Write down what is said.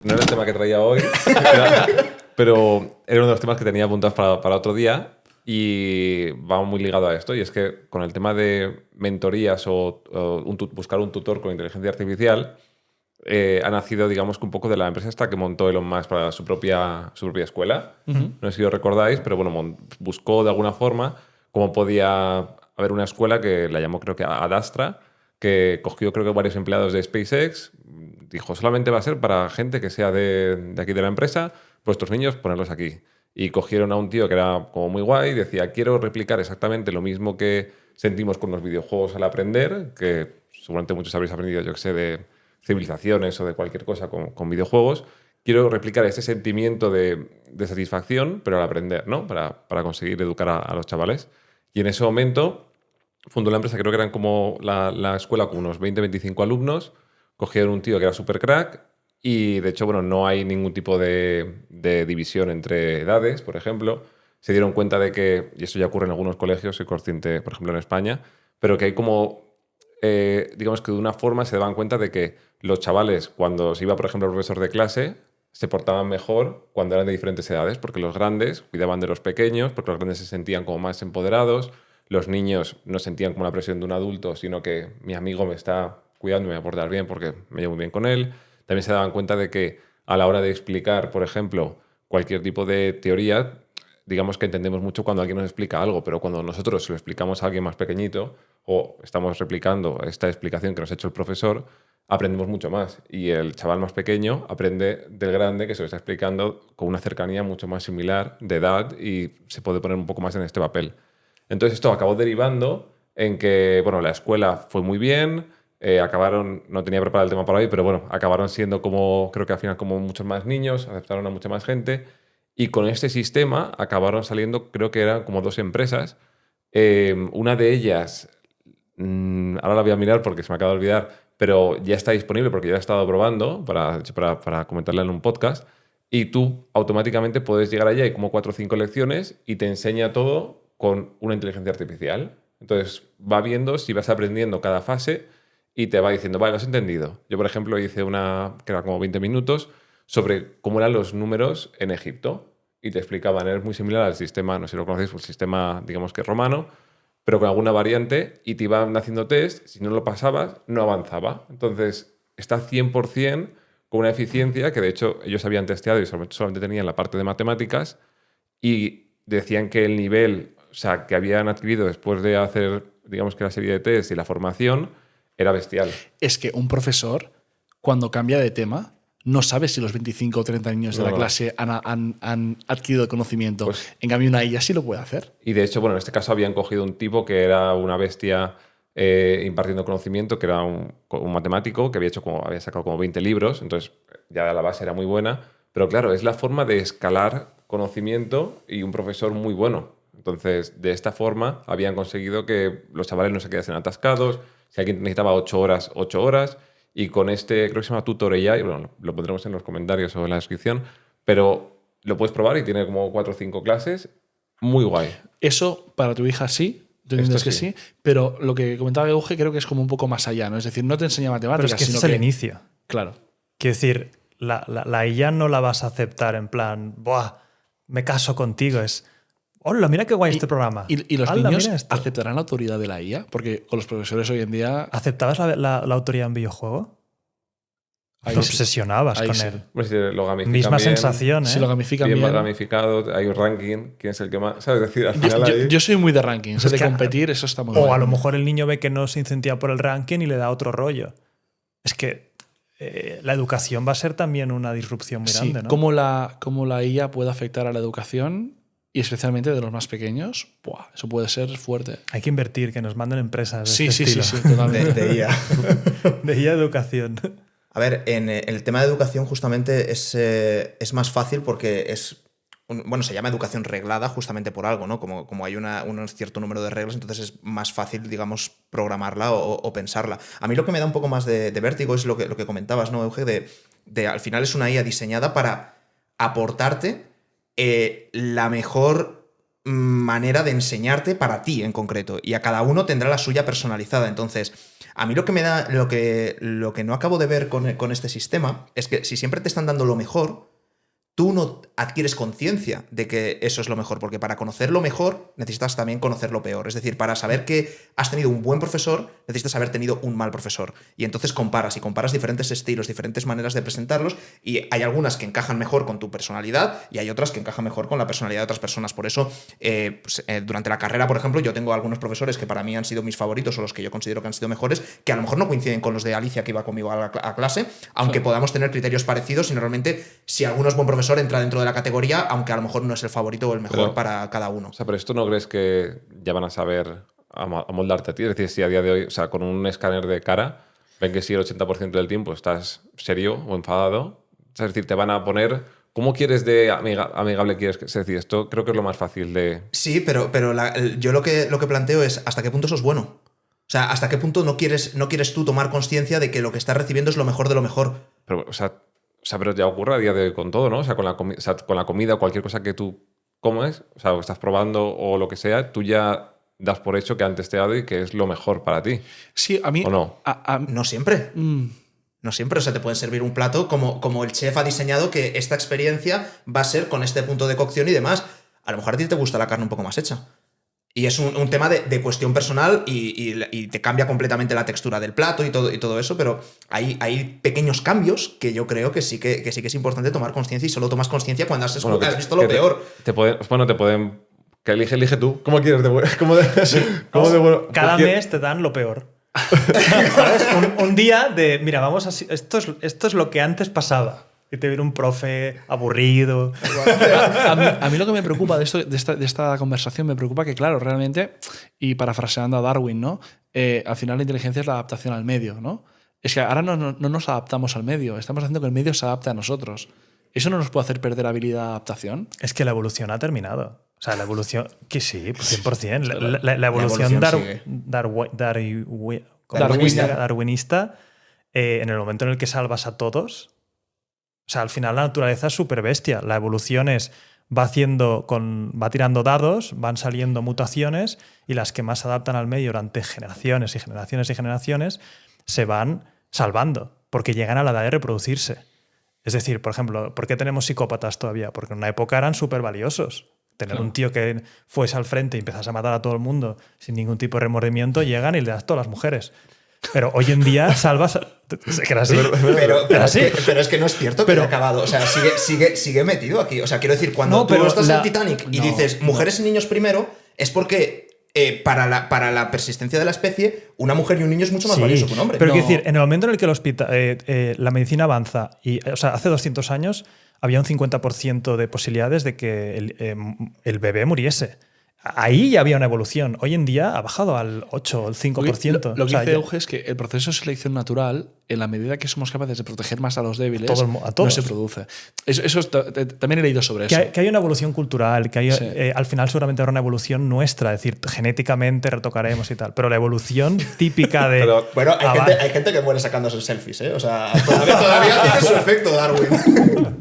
No era el tema que traía hoy, pero era uno de los temas que tenía apuntados para otro día y va muy ligado a esto. Y es que con el tema de mentorías o buscar un tutor con inteligencia artificial, ha nacido, digamos, que un poco de la empresa esta que montó Elon Musk para su propia escuela. No sé si os recordáis, pero bueno, buscó de alguna forma cómo podía haber una escuela que la llamó, creo que Adastra, que cogió, creo que varios empleados de SpaceX. Dijo, solamente va a ser para gente que sea de aquí de la empresa, vuestros niños ponerlos aquí. Y cogieron a un tío que era como muy guay y decía, quiero replicar exactamente lo mismo que sentimos con los videojuegos al aprender, que seguramente muchos habréis aprendido, yo que sé, de civilizaciones o de cualquier cosa con videojuegos. Quiero replicar ese sentimiento de satisfacción, pero al aprender, ¿no? Para conseguir educar a los chavales. Y en ese momento fundó la empresa, creo que eran como la escuela con unos 20-25 alumnos. Cogieron un tío que era súper crack y, de hecho, bueno, no hay ningún tipo de división entre edades, por ejemplo. Se dieron cuenta de que, y eso ya ocurre en algunos colegios, soy consciente, por ejemplo, en España, pero que hay como, digamos que de una forma se daban cuenta de que los chavales, cuando se iba, por ejemplo, el profesor de clase, se portaban mejor cuando eran de diferentes edades, porque los grandes cuidaban de los pequeños, porque los grandes se sentían como más empoderados, los niños no sentían como la presión de un adulto, sino que mi amigo me está cuidando y me va a portar bien porque me llevo muy bien con él. También se daban cuenta de que a la hora de explicar, por ejemplo, cualquier tipo de teoría, digamos que entendemos mucho cuando alguien nos explica algo, pero cuando nosotros se lo explicamos a alguien más pequeñito o estamos replicando esta explicación que nos ha hecho el profesor, aprendemos mucho más. Y el chaval más pequeño aprende del grande que se lo está explicando con una cercanía mucho más similar de edad y se puede poner un poco más en este papel. Entonces esto acabó derivando en que, bueno, la escuela fue muy bien, acabaron, no tenía preparado el tema para hoy, pero bueno, acabaron siendo como, creo que al final como muchos más niños, aceptaron a mucha más gente y con este sistema acabaron saliendo, creo que eran como dos empresas. Una de ellas, ahora la voy a mirar porque se me acaba de olvidar, pero ya está disponible porque ya la he estado probando para comentarla en un podcast. Y tú automáticamente puedes llegar allá, hay como 4 o 5 lecciones y te enseña todo con una inteligencia artificial. Entonces va viendo si vas aprendiendo cada fase y te va diciendo, vale, lo has entendido. Yo, por ejemplo, hice una que era como 20 minutos sobre cómo eran los números en Egipto y te explicaban, es muy similar al sistema, no sé si lo conocéis, el sistema, digamos que romano, pero con alguna variante y te iban haciendo test, si no lo pasabas, no avanzaba. Entonces está 100% con una eficiencia que de hecho ellos habían testeado y solamente tenían la parte de matemáticas y decían que el nivel, o sea, que habían adquirido después de hacer, digamos que la serie de test y la formación, era bestial. Es que un profesor, cuando cambia de tema, no sabe si los 25 o 30 niños de la clase han adquirido conocimiento. Pues, en cambio, una IA sí lo puede hacer. y de hecho, bueno, en este caso habían cogido un tipo que era una bestia impartiendo conocimiento, que era un matemático que había sacado como 20 libros, entonces ya la base era muy buena. Pero claro, es la forma de escalar conocimiento y un profesor muy bueno. Entonces, de esta forma habían conseguido que los chavales no se quedasen atascados. Si alguien necesitaba 8 horas, 8 horas. Y con este, creo que se llama Tutor AI, bueno, lo pondremos en los comentarios o en la descripción, pero lo puedes probar y tiene como 4 o 5 clases. Muy guay. Eso para tu hija sí, tú entiendes que sí, pero lo que comentaba Euge creo que es como un poco más allá, ¿no? Es decir, no te enseña Pero matemáticas, es que sino este es que... el inicio. Claro. Quiero decir, la IA no la vas a aceptar en plan, ¡buah! Me caso contigo. Es, ¡hola, mira qué guay este programa! ¿Y los ¡Hala, niños mira esto! aceptarán la autoridad de la IA? Porque con los profesores hoy en día... ¿Aceptabas la autoría en videojuego? Ahí Te sí. obsesionabas Ahí con sí. él. Pues si lo gamifican Misma bien, sensación, ¿eh? Si lo gamifican bien bien... gamificado, hay un ranking, quién es el que más... ¿Sabes? Es decir, al final ahí... Yo soy muy de rankings, Es de que- competir, eso está muy O bien. a lo mejor el niño ve que no se incentiva por el ranking y le da otro rollo. Es que la educación va a ser también una disrupción muy Sí, grande, ¿no? cómo la IA puede afectar a la educación y especialmente de los más pequeños, ¡buah! Eso puede ser fuerte. Hay que invertir, que nos manden empresas de Sí, este sí, sí, estilo. sí, totalmente. De IA. De IA educación. A ver, en el tema de educación justamente es más fácil porque bueno, se llama educación reglada justamente por algo, ¿no? Como hay un cierto número de reglas, entonces es más fácil, digamos, programarla o pensarla. A mí lo que me da un poco más de vértigo es lo que comentabas, ¿no, Euge? De al final es una IA diseñada para aportarte la mejor manera de enseñarte para ti en concreto, y a cada uno tendrá la suya personalizada. Entonces, a mí lo que no acabo de ver con este sistema es que si siempre te están dando lo mejor, tú no adquieres conciencia de que eso es lo mejor, porque para conocer lo mejor necesitas también conocer lo peor. Es decir, para saber que has tenido un buen profesor, necesitas haber tenido un mal profesor. Y entonces comparas diferentes estilos, diferentes maneras de presentarlos, y hay algunas que encajan mejor con tu personalidad y hay otras que encajan mejor con la personalidad de otras personas. Por eso, durante la carrera, por ejemplo, yo tengo algunos profesores que para mí han sido mis favoritos o los que yo considero que han sido mejores, que a lo mejor no coinciden con los de Alicia, que iba conmigo a clase, aunque podamos tener criterios parecidos, y normalmente, si alguno es buen profesor, entra dentro de la categoría, aunque a lo mejor no es el favorito o el mejor para cada uno. O sea, pero esto no crees que ya van a saber amoldarte a ti. Es decir, si a día de hoy, o sea, con un escáner de cara, ven que si el 80% del tiempo estás serio o enfadado, es decir, te van a poner cómo quieres de amigable quieres que. Es decir, esto creo que es lo más fácil de. Sí, pero yo lo que planteo es hasta qué punto eso es bueno. O sea, hasta qué punto no quieres tú tomar conciencia de que lo que estás recibiendo es lo mejor de lo mejor. Pero, o sea, pero ya ocurre a día de hoy con todo, ¿no? O sea, con la comida o cualquier cosa que tú comes, o sea, o estás probando o lo que sea, tú ya das por hecho que antes te ha dado y que es lo mejor para ti. Sí, a mí... ¿O no? No siempre. No siempre. O sea, te pueden servir un plato como el chef ha diseñado que esta experiencia va a ser con este punto de cocción y demás. A lo mejor a ti te gusta la carne un poco más hecha. Y es un tema de cuestión personal y te cambia completamente la textura del plato y todo eso, pero hay pequeños cambios que yo creo que sí que es importante tomar conciencia, y solo tomas conciencia cuando has visto lo peor. Te pueden... Que elige tú. ¿Cómo quieres? Cada mes te dan lo peor. ¿Sabes? Un día de, mira, vamos así, esto es lo que antes pasaba. Y te viene un profe aburrido. A mí lo que me preocupa de esta conversación, me preocupa que, claro, realmente, y parafraseando a Darwin, ¿no? Al final la inteligencia es la adaptación al medio, ¿no? Es que ahora no nos adaptamos al medio, estamos haciendo que el medio se adapte a nosotros. ¿Eso no nos puede hacer perder habilidad de adaptación? Es que la evolución ha terminado. O sea, la evolución... Que sí, 100%. La evolución darwinista, en el momento en el que salvas a todos... O sea, al final la naturaleza es súper bestia. La evolución va tirando dados, van saliendo mutaciones, y las que más se adaptan al medio durante generaciones y generaciones y generaciones se van salvando, porque llegan a la edad de reproducirse. Es decir, por ejemplo, ¿por qué tenemos psicópatas todavía? Porque en una época eran súper valiosos. Tener un tío que fuese al frente y empezase a matar a todo el mundo sin ningún tipo de remordimiento, llegan y le das todas las mujeres. Pero hoy en día salvas... Es que era así. Pero es que no es cierto que haya acabado. O sea, sigue metido aquí. O sea, quiero decir, cuando tú estás en Titanic y dices mujeres y niños primero, es porque para la persistencia de la especie, una mujer y un niño es mucho más valioso que un hombre. Pero quiero decir, en el momento en el que la medicina avanza, o sea, hace 200 años había un 50% de posibilidades de que el bebé muriese. Ahí ya había una evolución. Hoy en día ha bajado al 8 o al 5%. Lo que dice Euge es que el proceso de selección natural, en la medida que somos capaces de proteger más a los débiles, no se produce. Eso también he leído sobre eso. Que hay una evolución cultural, que hay, al final seguramente habrá una evolución nuestra, es decir, genéticamente retocaremos y tal. Pero la evolución típica de... Bueno, hay gente que muere sacándose selfies, ¿eh? O sea, todavía tiene su efecto Darwin.